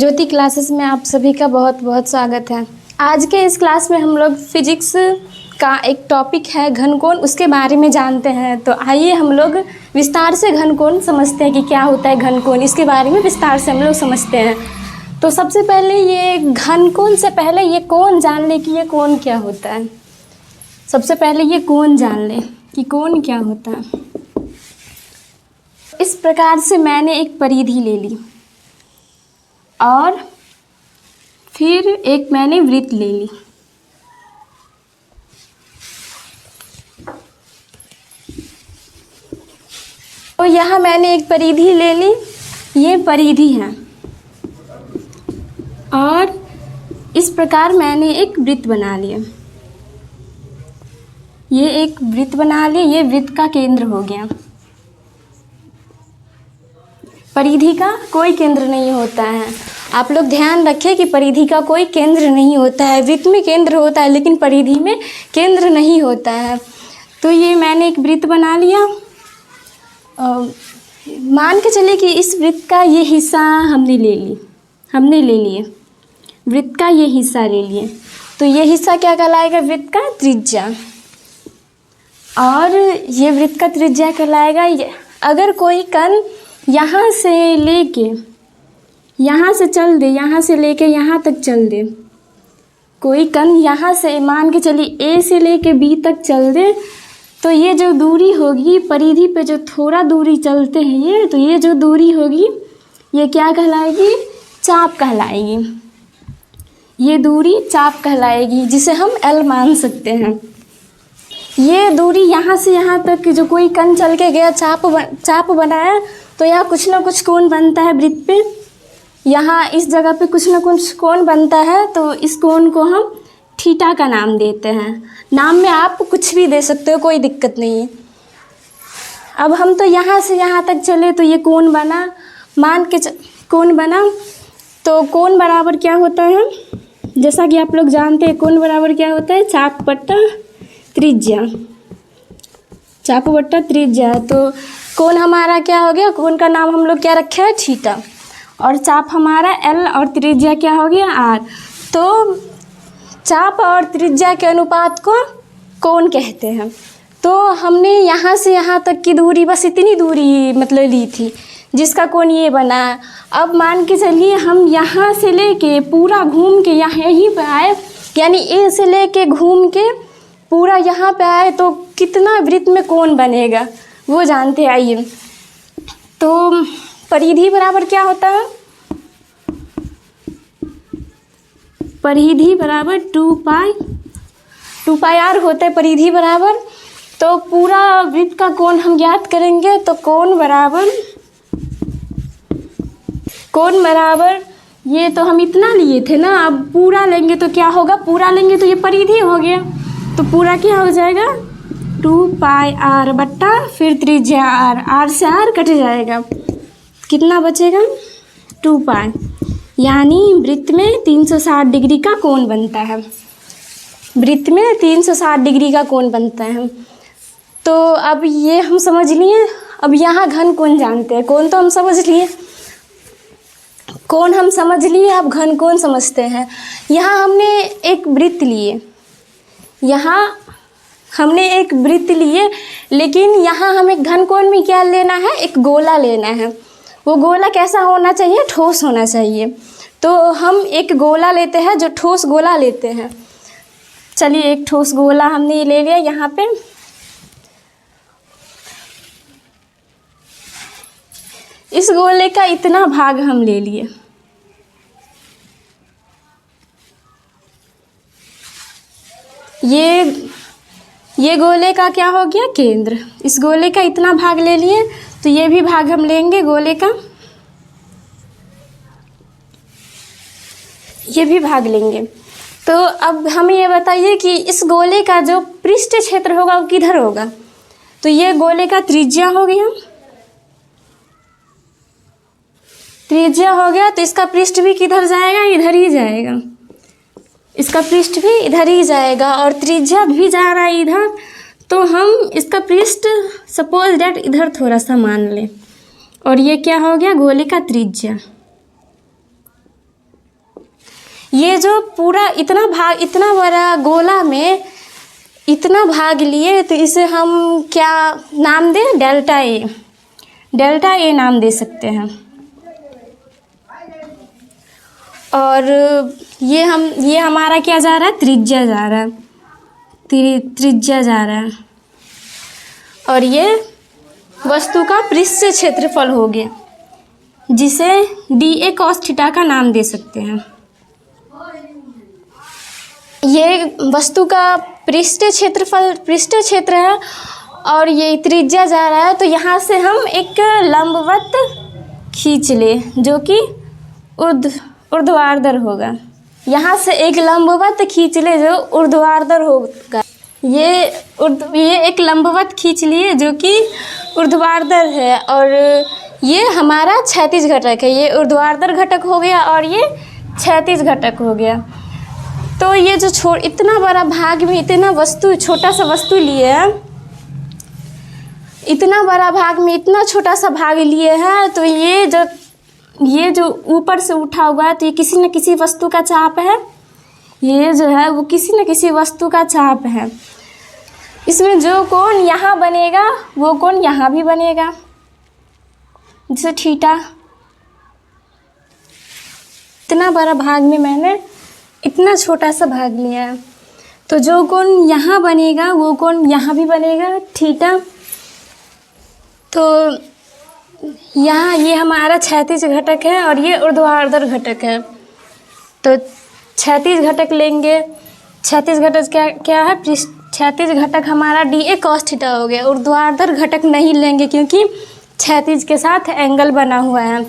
ज्योति classes में आप सभी का बहुत बहुत स्वागत है। आज के इस क्लास में हम लोग फिजिक्स का एक टॉपिक है घनकोण, उसके बारे में जानते हैं। तो आइए हम लोग विस्तार से घनकोण समझते हैं कि क्या होता है घनकोण, इसके बारे में विस्तार से हम लोग समझते हैं। तो सबसे पहले ये घनकोण से पहले ये कोण जान ले कि ये कोण क्या होता है। सबसे पहले ये कोण जान ले कि कोण क्या होता है। इस प्रकार से मैंने एक परिधि ले ली और फिर एक मैंने वृत्त ले ली। तो यहाँ मैंने एक परिधि ले ली, ये परिधि है, और इस प्रकार मैंने एक वृत्त बना लिया। ये एक वृत्त बना लिया, ये वृत्त का केंद्र हो गया। परिधि का कोई केंद्र नहीं होता है, आप लोग ध्यान रखें कि परिधि का कोई केंद्र नहीं होता है। वृत्त में केंद्र होता है लेकिन परिधि में केंद्र नहीं होता है। तो ये मैंने एक वृत्त बना लिया। मान के चलिए कि इस वृत्त का ये हिस्सा हमने ले लिए वृत्त का ये हिस्सा ले लिए। तो ये हिस्सा क्या कहलाएगा? वृत्त का त्रिज्या। और ये वृत्त का त्रिज्या कहलाएगा। अगर कोई कण यहाँ से लेके यहाँ से चल दे, यहाँ से लेके यहाँ तक चल दे, कोई कण यहाँ से मान के चलिए ए से लेके बी तक चल दे, तो ये जो दूरी होगी परिधि पे, जो थोड़ा दूरी चलते हैं ये, तो ये जो दूरी होगी ये क्या कहलाएगी? चाप कहलाएगी। ये दूरी चाप कहलाएगी, जिसे हम L मान सकते हैं। ये दूरी यहाँ से यहाँ तक जो कोई कण चल के गया, चाप बनाया, तो यहाँ कुछ ना कुछ कोण बनता है वृत्त पे। यहाँ इस जगह पे कुछ ना कुछ कोण बनता है, तो इस कोण को हम थीटा का नाम देते हैं। नाम में आप कुछ भी दे सकते हो, कोई दिक्कत नहीं है। अब हम तो यहाँ से यहाँ तक चले तो ये कोण बना, कोण बना। तो कोण बराबर क्या होता है? जैसा कि आप लोग जानते हैं, कोण बराबर क्या होता है? चाप बट्टा त्रिज्या। चाप बट्टा त्रिज्या। तो कोण हमारा क्या हो गया? कोण का नाम हम लोग क्या रखे हैं? थीटा। और चाप हमारा L और त्रिज्या क्या हो गया? R। तो चाप और त्रिज्या के अनुपात को कोण कहते हैं। तो हमने यहाँ से यहाँ तक की दूरी, बस इतनी दूरी मतलब ली थी, जिसका कोण ये बना। अब मान के चलिए हम यहाँ से लेके पूरा घूम के यहाँ यहीं पे आए, यानी ए से लेके घूम के पूरा यहाँ पे आए, तो कितना वृत्त में कोण बनेगा वो जानते हैं। आइए, तो परिधि बराबर क्या होता है? परिधि बराबर 2 पाई r होता है परिधि बराबर। तो पूरा वृत्त का कोण हम ज्ञात करेंगे। तो कोण बराबर ये तो हम इतना लिए थे ना, अब पूरा लेंगे तो क्या होगा? पूरा लेंगे तो ये परिधि हो गया, तो पूरा क्या हो जाएगा? 2 पाई r बट्टा फिर त्रिज्या r से r कट जाएगा, कितना बचेगा? 2 पाई। यानी वृत्त में 360 डिग्री का कोण बनता है। वृत्त में 360 डिग्री का कोण बनता है। तो अब ये हम समझ लिए। अब यहाँ घन कोण जानते हैं। कोण तो हम समझ लिए, कोण हम समझ लिए, अब घन कोण समझते हैं। यहाँ हमने एक वृत्त लिए, लेकिन यहाँ हमें घन कोण में क्या लेना है? एक गोला लेना है। वो गोला कैसा होना चाहिए? ठोस होना चाहिए। तो हम एक गोला लेते हैं, जो ठोस गोला लेते हैं। चलिए, एक ठोस गोला हमने ले लिया। यहाँ पे इस गोले का इतना भाग हम ले लिए। ये गोले का क्या हो गया? केंद्र। इस गोले का इतना भाग ले लिए, तो ये भी भाग हम लेंगे गोले का, ये भी भाग लेंगे। तो अब हमें ये बताइए कि इस गोले का जो पृष्ठ क्षेत्र होगा वो किधर होगा? तो ये गोले का त्रिज्या हो गया, त्रिज्या हो गया। तो इसका पृष्ठ भी किधर जाएगा? इधर ही जाएगा। इसका पृष्ठ भी इधर ही जाएगा और त्रिज्या भी जा रहा है इधर। तो हम इसका पृष्ठ सपोज डेट इधर थोड़ा सा मान लें, और ये क्या हो गया? गोले का त्रिज्या। ये जो पूरा इतना बड़ा गोला में इतना भाग लिए, तो इसे हम क्या नाम दें? Delta A. डेल्टा ए नाम दे सकते हैं। और ये हमारा क्या जा रहा है? त्रिज्या जा रहा है, त्रिज्या जा रहा है। और ये वस्तु का पृष्ठीय क्षेत्रफल हो गया, जिसे डी ए कॉस थीटा का नाम दे सकते हैं। ये वस्तु का पृष्ठीय क्षेत्र है और ये त्रिज्या जा रहा है। तो यहाँ से हम एक लंबवत खींच ले जो कि ऊर्ध्वाधर होगा। यहाँ से एक लंबवत खींच ले जो ऊर्ध्वाधर होगा। ये एक लंबवत खींच लिए जो कि ऊर्ध्वाधर है, और ये हमारा क्षैतिज घटक है। ये ऊर्ध्वाधर घटक हो गया और ये क्षैतिज घटक हो गया। तो ये जो इतना बड़ा भाग में इतना छोटा सा वस्तु लिए हैं, इतना बड़ा भाग में इतना छोटा सा भाग लिए हैं, तो ये जो ऊपर से उठा हुआ है, तो ये किसी न किसी वस्तु का चाप है। ये जो है वो किसी न किसी वस्तु का चाप है। इसमें जो कोण यहाँ बनेगा वो कोण यहाँ भी बनेगा, जैसे थीटा। इतना बड़ा भाग में मैंने इतना छोटा सा भाग लिया है, तो जो कोण यहाँ बनेगा वो कोण यहाँ भी बनेगा, थीटा। तो यहाँ ये हमारा क्षैतिज घटक है और ये ऊर्ध्वाधर घटक है। तो क्षैतिज घटक लेंगे। क्षैतिज घटक क्या है? क्षैतिज घटक हमारा डी ए कॉस थीटा हो गया। ऊर्ध्वाधर घटक नहीं लेंगे क्योंकि क्षैतिज के साथ एंगल बना हुआ है।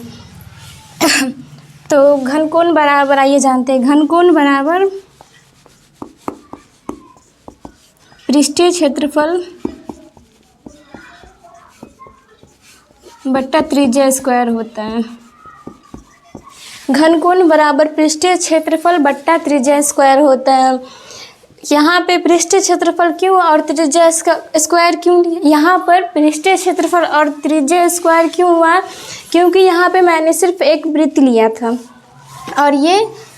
तो घनकोण बराबर, आइए जानते हैं, घनकोण बराबर पृष्ठीय क्षेत्रफल बट्टा त्रिज्या स्क्वायर होता है। घनकोण बराबर पृष्ठीय क्षेत्रफल बट्टा त्रिज्या स्क्वायर होता है। यहाँ पे पृष्ठीय क्षेत्रफल क्यों और त्रिज्या स्क्वायर क्यों? यहाँ पर पृष्ठीय क्षेत्रफल और त्रिज्या स्क्वायर क्यों हुआ? क्योंकि यहाँ पे मैंने सिर्फ एक वृत्त लिया था और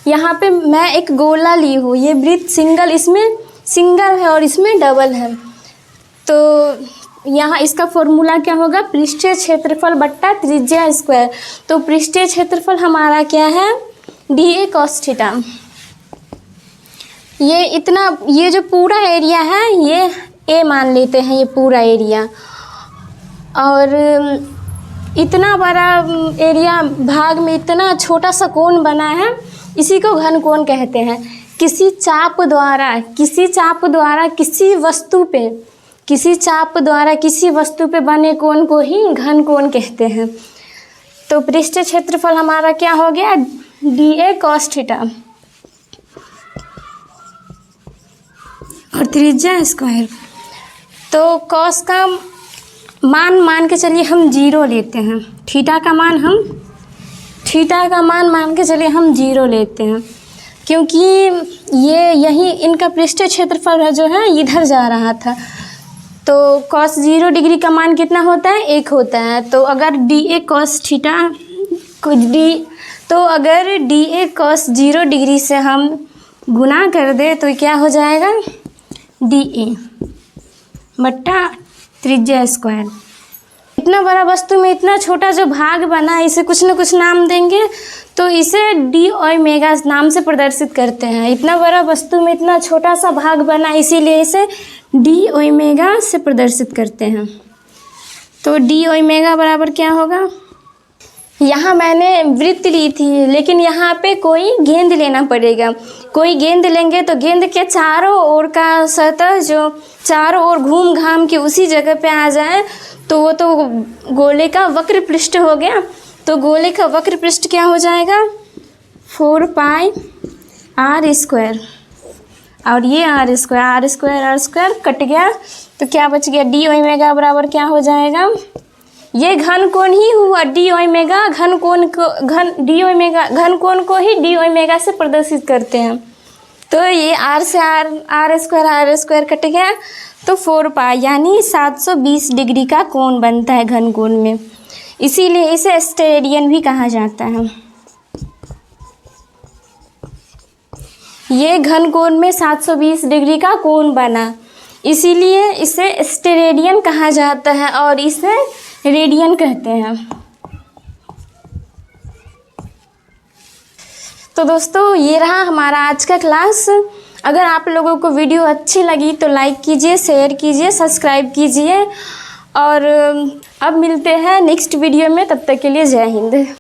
यहाँ पे मैं एक गोला ली हूँ। ये वृत्त सिंगल, इसमें सिंगल है और इसमें डबल है। तो यहाँ इसका फॉर्मूला क्या होगा? पृष्ठीय क्षेत्रफल बट्टा त्रिज्या स्क्वायर। तो पृष्ठीय क्षेत्रफल हमारा क्या है? D A cos theta. ये जो पूरा एरिया है ये ए मान लेते हैं, ये पूरा एरिया। और इतना बड़ा एरिया भाग में इतना छोटा सा कोण बना है, इसी को घनकोण कहते हैं। किसी चाप द्वारा किसी वस्तु पे बने कोण को ही घनकोण कहते हैं। तो पृष्ठीय क्षेत्रफल हमारा क्या हो गया? डी ए कॉस थीटा और त्रिज्या स्क्वायर। तो कॉस का मान के चलिए हम 0 लेते हैं। थीटा का मान मान के चलिए हम 0 लेते हैं, क्योंकि यही इनका पृष्ठीय क्षेत्रफल है जो है इधर जा रहा था। तो cos 0 डिग्री का मान कितना होता है? 1 होता है। तो अगर डी ए कॉस थीटा अगर डी ए कॉस 0 डिग्री से हम गुना कर दे तो क्या हो जाएगा? डी ए बट्टा त्रिज्या स्क्वायर। इतना बड़ा वस्तु में इतना छोटा जो भाग बना, इसे कुछ न कुछ नाम देंगे, तो इसे डी ओमेगा नाम से प्रदर्शित करते हैं। इतना बड़ा वस्तु में इतना छोटा सा भाग बना, इसीलिए इसे डी ओमेगा से प्रदर्शित करते हैं। तो डी ओमेगा बराबर क्या होगा? यहाँ मैंने वृत्त ली थी, लेकिन यहाँ पे कोई गेंद लेना पड़ेगा। कोई गेंद लेंगे तो गेंद के चारों ओर का सतह जो चारों ओर घूम घाम के उसी जगह पे आ जाए, तो वो तो गोले का वक्र पृष्ठ हो गया। तो गोले का वक्र पृष्ठ क्या हो जाएगा? 4 पाई आर स्क्वायर। और ये आर स्क्वायर कट गया, तो क्या बच गया? डी ओमेगा बराबर क्या हो जाएगा? ये घनकोण ही हुआ। डी ओमेगा घनकोण को ही डी ओमेगा से प्रदर्शित करते हैं। तो ये आर से आर स्क्वायर कट गया, तो 4 पाई यानी 720 डिग्री का कोण बनता है घनकोण में। इसीलिए इसे स्टेरेडियन भी कहा जाता है। ये घन कोण में 720 डिग्री का कोण बना, इसीलिए इसे स्टेरेडियन कहा जाता है और इसे रेडियन कहते हैं। तो दोस्तों ये रहा हमारा आज का क्लास। अगर आप लोगों को वीडियो अच्छी लगी तो लाइक कीजिए, शेयर कीजिए, सब्सक्राइब कीजिए और अब मिलते हैं नेक्स्ट वीडियो में। तब तक के लिए जय हिंद।